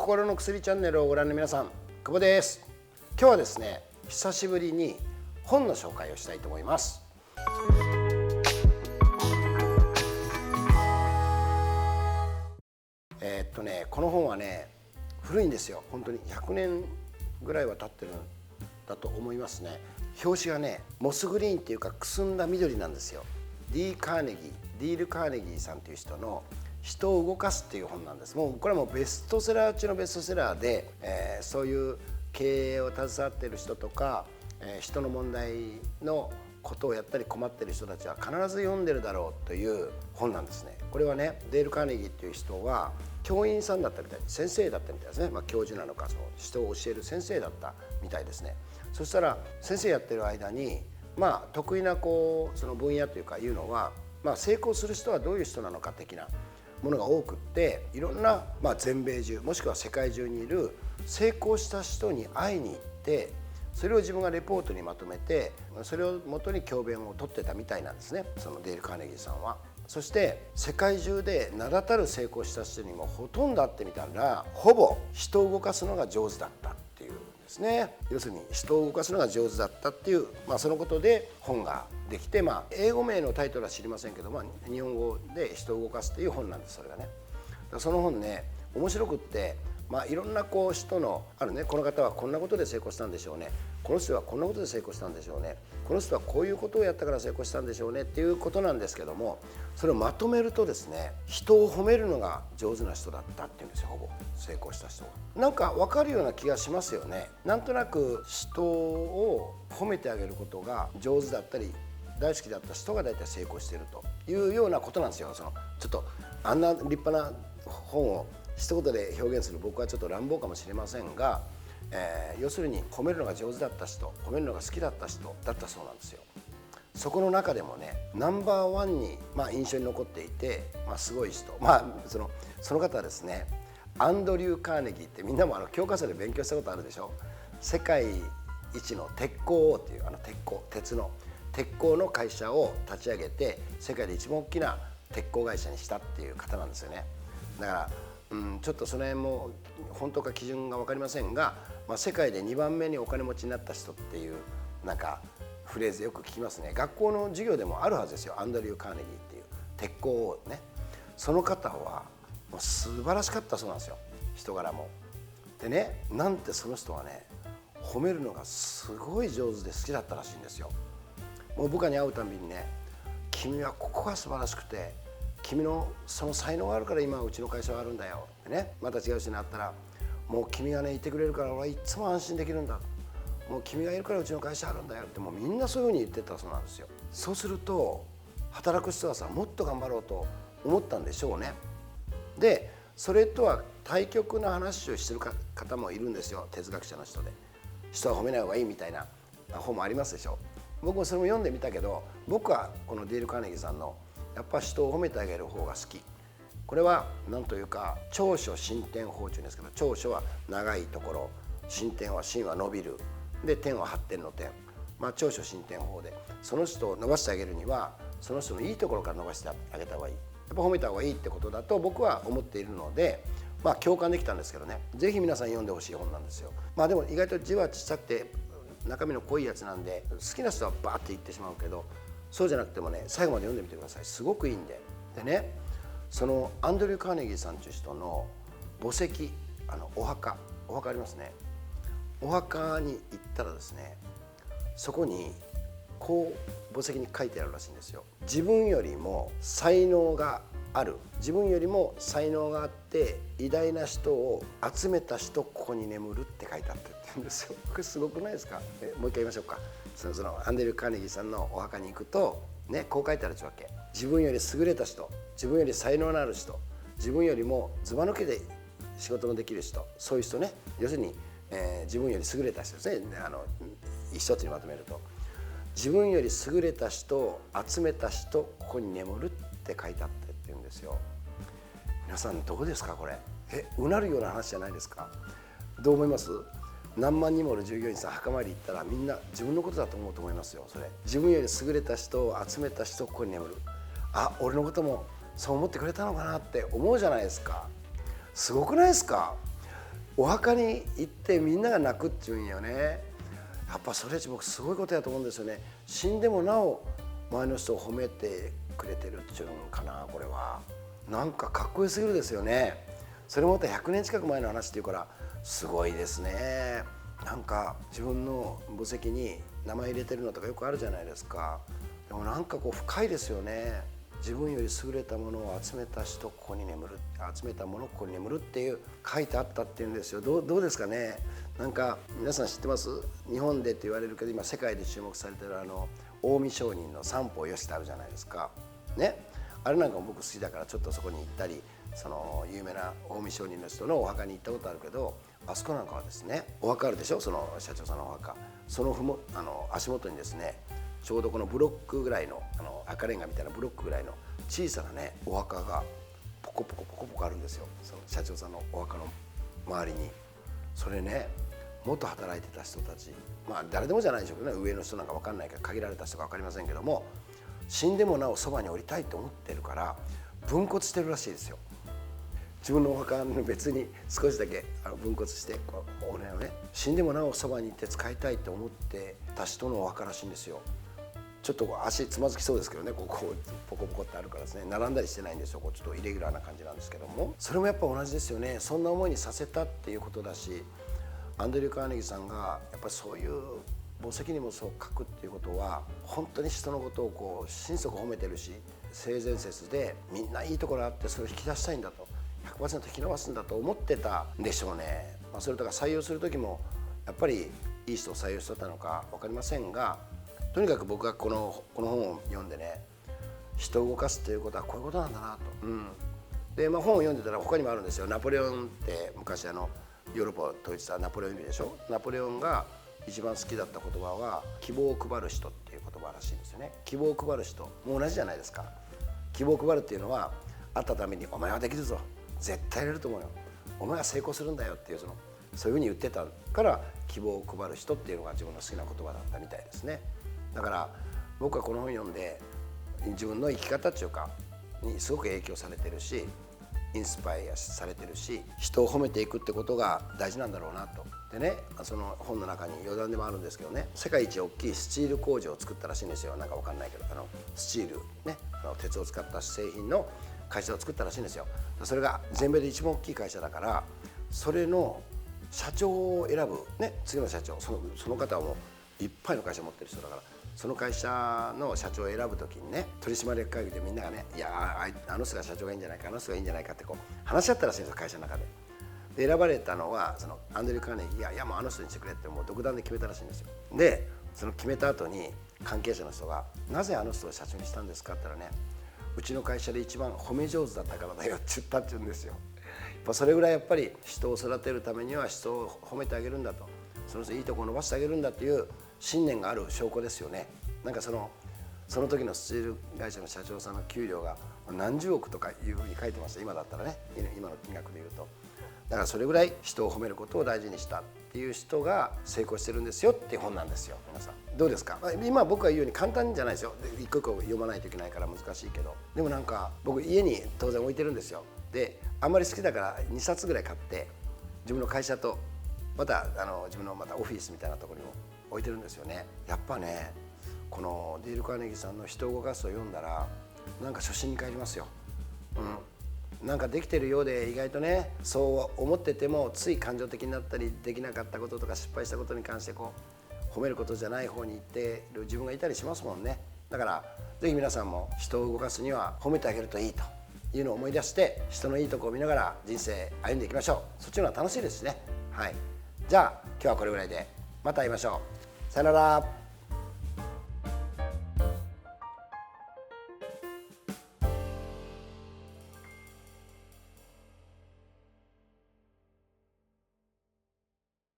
心の薬チャンネルをご覧の皆さん、久保です。今日はですね、久しぶりに本の紹介をしたいと思います。この本はね、古いんですよ。本当に100年ぐらいは経ってるんだと思いますね。表紙がね、モスグリーンっていうかくすんだ緑なんですよ。ディール・カーネギーさんという人の人を動かすっていう本なんです。もうこれはもうベストセラー中のベストセラーで、そういう経営を携わっている人とか、人の問題のことをやったり困っている人たちは必ず読んでるだろうという本なんですね。これはね、デール・カーネギーっていう人は教員さんだったみたい、先生だったみたいですね。教授なのか、その人を教える先生だったみたいですね。そしたら先生やってる間に、得意なその分野というかいうのは、成功する人はどういう人なのか的なものが多くって、いろんな、全米中もしくは世界中にいる成功した人に会いに行って、それを自分がレポートにまとめて、それを元に教鞭を取ってたみたいなんですね、そのデール・カーネギーさんは。そして世界中で名だたる成功した人にもほとんど会ってみたら、ほぼ人を動かすのが上手だったっていうんですね。要するに人を動かすのが上手だったっていう、そのことで本ができて、英語名のタイトルは知りませんけど、日本語で人を動かすっていう本なんです、それがね。その本ね、面白くって、いろんな人のあるね、この方はこんなことで成功したんでしょうね、この人はこんなことで成功したんでしょうね、この人はこういうことをやったから成功したんでしょうねっていうことなんですけども、それをまとめるとですね、人を褒めるのが上手な人だったっていうんですよ。ほぼ成功した人はなんか分かるような気がしますよね。なんとなく人を褒めてあげることが上手だったり大好きだった人が大体成功しているというようなことなんですよ。ちょっとあんな立派な本を一言で表現する僕はちょっと乱暴かもしれませんが、要するに褒めるのが上手だった人、褒めるのが好きだった人だったそうなんですよ。そこの中でもね、ナンバーワンに、印象に残っていて、すごい人、その方はですね、アンドリュー・カーネギーって、みんなも教科書で勉強したことあるでしょ。世界一の鉄鋼王っていう、鉄鋼の会社を立ち上げて、世界で一番大きな鉄鋼会社にしたっていう方なんですよね。だからちょっとその辺も本当か基準が分かりませんが、世界で2番目にお金持ちになった人っていうなんかフレーズよく聞きますね。学校の授業でもあるはずですよ。アンドリュー・カーネギーっていう鉄鋼王ね。その方はもう素晴らしかったそうなんですよ、人柄も。でね、なんてその人はね、褒めるのがすごい上手で好きだったらしいんですよ。もう部下に会うたびにね、君はここが素晴らしくて、君のその才能があるから今うちの会社はあるんだよってね。また違う人に会ったら、もう君がねいてくれるから俺はいつも安心できるんだ、もう君がいるからうちの会社あるんだよって、もうみんなそういうふうに言ってたそうなんですよ。そうすると働く人はさ、もっと頑張ろうと思ったんでしょうね。でそれとは対極な話をしてる方もいるんですよ、哲学者の人で。人は褒めない方がいいみたいな本もありますでしょ。僕もそれも読んでみたけど、僕はこのデール・カーネギーさんのやっぱ人を褒めてあげる方が好き。これは何というか、長所進展法っていうんですけど、長所は長いところ、進展は進は伸びるで、点は発展の点、長所進展法で、その人を伸ばしてあげるにはその人のいいところから伸ばしてあげた方がいい、やっぱ褒めた方がいいってことだと僕は思っているので、共感できたんですけどね。ぜひ皆さん読んでほしい本なんですよ。でも意外と字はちっちゃくて中身の濃いやつなんで、好きな人はバーって言ってしまうけど、そうじゃなくてもね、最後まで読んでみてください。すごくいいんで。でね、そのアンドリュー・カーネギーさんという人の墓石、お墓ありますね。お墓に行ったらですね、そこにこう墓石に書いてあるらしいんですよ。自分よりも才能がある、自分よりも才能があって偉大な人を集めた人、ここに眠るって書いてあったって言うんですよ。これすごくないですか。もう一回言いましょうか。そのアンドリュー・カーネギーさんのお墓に行くとね、こう書いてあるわけ。自分より優れた人、自分より才能のある人、自分よりもずば抜けて仕事のできる人、そういう人ね。要するに、自分より優れた人ですね。一つにまとめると、自分より優れた人を集めた人、ここに眠るって書いてあってって言うんですよ。皆さんどうですかこれ。うなるような話じゃないですか。どう思います？何万人もの従業員さん墓参り行ったら、みんな自分のことだと思うと思いますよ。それ自分より優れた人を集めた人、ここに眠る。俺のこともそう思ってくれたのかなって思うじゃないですか。すごくないですか。お墓に行ってみんなが泣くっていうんよね。やっぱそれ僕すごいことやと思うんですよね。死んでもなお周りの人を褒めてくれてるっていうんかな。これはなんかかっこよすぎるですよね。それもまた100年近く前の話っていうからすごいですね。なんか自分の墓石に名前入れてるのとかよくあるじゃないですか。でもなんかこう深いですよね。自分より優れたものを集めた人ここに眠る、集めたものここに眠るっていう書いてあったっていうんですよ。どうですかね。なんか皆さん知ってます？日本でって言われるけど今世界で注目されてる近江商人の三方よしってあるじゃないですかね。あれなんかも僕好きだからちょっとそこに行ったり、その有名な近江商人の人のお墓に行ったことあるけど、あそこなんかはですね、お墓あるでしょ、その社長さんのお墓、その足元にですね、ちょうどこのブロックぐらいの赤レンガみたいなブロックぐらいの小さなねお墓がポコポコポコポコあるんですよ、その社長さんのお墓の周りに。それね、元働いてた人たち、まあ誰でもじゃないでしょうけどね、上の人なんか分かんないから限られた人か分かりませんけども、死んでもなおそばにおりたいと思ってるから分骨してるらしいですよ。自分のお墓の別に少しだけ分骨して骨をね、死んでもなおそばに行って使いたいと思ってた人のお墓らしいんですよ。ちょっと足つまずきそうですけどね、ここポコポコってあるからですね、並んだりしてないんですよ。こうちょっとイレギュラーな感じなんですけども、それもやっぱ同じですよね。そんな思いにさせたっていうことだし、アンドリュー・カーネギーさんがやっぱりそういう墓石にもそう書くっていうことは、本当に人のことをこう心底褒めてるし、性善説でみんないいところあってそれを引き出したいんだと、100% 引き伸ばすんだと思ってたんでしょうね。それとか採用する時もやっぱりいい人を採用しとったのか分かりませんが、とにかく僕がこの本を読んでね、人を動かすということはこういうことなんだなと。で、本を読んでたら他にもあるんですよ。ナポレオンって昔ヨーロッパを統一したナポレオンいるでしょ。ナポレオンが一番好きだった言葉は希望を配る人っていう言葉らしいんですよね。希望を配る人も同じじゃないですか。希望を配るっていうのは、会ったためにお前はできるぞ、絶対やれると思うよ、お前は成功するんだよっていう、そういうふうに言ってたから希望を配る人っていうのが自分の好きな言葉だったみたいですね。だから僕はこの本読んで自分の生き方っていうかにすごく影響されてるし、インスパイアされてるし、人を褒めていくってことが大事なんだろうなと。でね、その本の中に余談でもあるんですけどね、世界一大きいスチール工場を作ったらしいんですよ。なんかわかんないけどスチールね、鉄を使った製品の会社を作ったらしいんですよ。それが全米で一番大きい会社だから、それの社長を選ぶね、次の社長、その方はもういっぱいの会社持ってる人だから、その会社の社長を選ぶときにね、取締役会議でみんながね、いやあの人が社長がいいんじゃないか、あの人がいいんじゃないかってこう話し合ったらしいんですよ、会社の中で。で選ばれたのはそのアンドリュー・カーネギーが、いやもうあの人にしてくれってもう独断で決めたらしいんですよ。でその決めた後に関係者の人が、なぜあの人を社長にしたんですかって言ったらね、うちの会社で一番褒め上手だったからだよって言ったって言うんですよ。やっぱそれぐらいやっぱり人を育てるためには人を褒めてあげるんだと、その人いいところを伸ばしてあげるんだっていう信念がある証拠ですよね。なんかその時のスチール会社の社長さんの給料が何十億とかいうふうに書いてました。今だったらね、今の金額で言うと。だからそれぐらい人を褒めることを大事にしたっていう人が成功してるんですよっていう本なんですよ。皆さんどうですか？今僕が言うように簡単じゃないですよ。一個一個読まないといけないから難しいけど、でもなんか僕家に当然置いてるんですよ。であんまり好きだから2冊ぐらい買って自分の会社とまた自分のまたオフィスみたいなところにも置いてるんですよね。やっぱね、このデール・カーネギーさんの人を動かすを読んだらなんか初心に帰りますよ。なんかできてるようで意外とね、そう思っててもつい感情的になったり、できなかったこととか失敗したことに関してこう褒めることじゃない方に行ってる自分がいたりしますもんね。だからぜひ皆さんも人を動かすには褒めてあげるといいというのを思い出して、人のいいとこを見ながら人生歩んでいきましょう。そっちの方が楽しいですしね。はい、じゃあ今日はこれぐらいでまた会いましょう。さよなら。